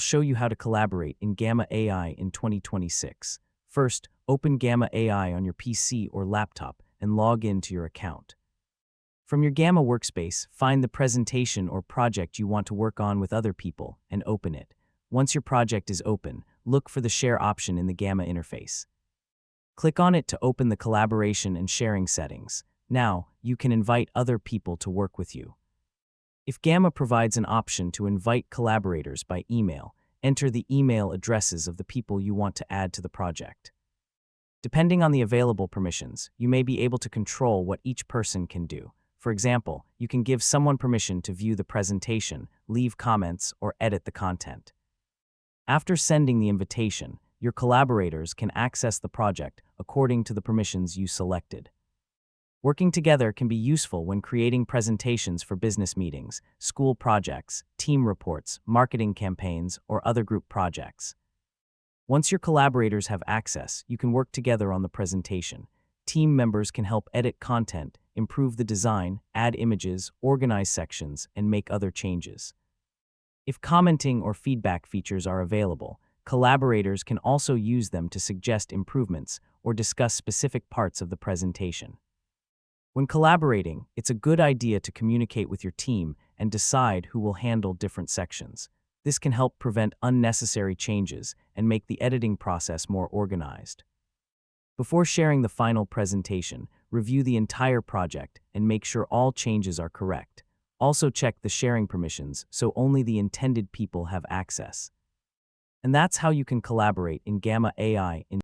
show you how to collaborate in Gamma AI in 2026. First, open Gamma AI on your PC or laptop and log into your account. From your Gamma workspace, find the presentation or project you want to work on with other people and open it. Once your project is open, look for the Share option in the Gamma interface. Click on it to open the collaboration and sharing settings. Now, you can invite other people to work with you. If Gamma provides an option to invite collaborators by email, enter the email addresses of the people you want to add to the project. Depending on the available permissions, you may be able to control what each person can do. For example, you can give someone permission to view the presentation, leave comments, or edit the content. After sending the invitation, your collaborators can access the project according to the permissions you selected. Working together can be useful when creating presentations for business meetings, school projects, team reports, marketing campaigns, or other group projects. Once your collaborators have access, you can work together on the presentation. Team members can help edit content, improve the design, add images, organize sections, and make other changes. If commenting or feedback features are available, collaborators can also use them to suggest improvements or discuss specific parts of the presentation. When collaborating, it's a good idea to communicate with your team and decide who will handle different sections. This can help prevent unnecessary changes and make the editing process more organized. Before sharing the final presentation, review the entire project and make sure all changes are correct. Also check the sharing permissions so only the intended people have access. And that's how you can collaborate in Gamma AI in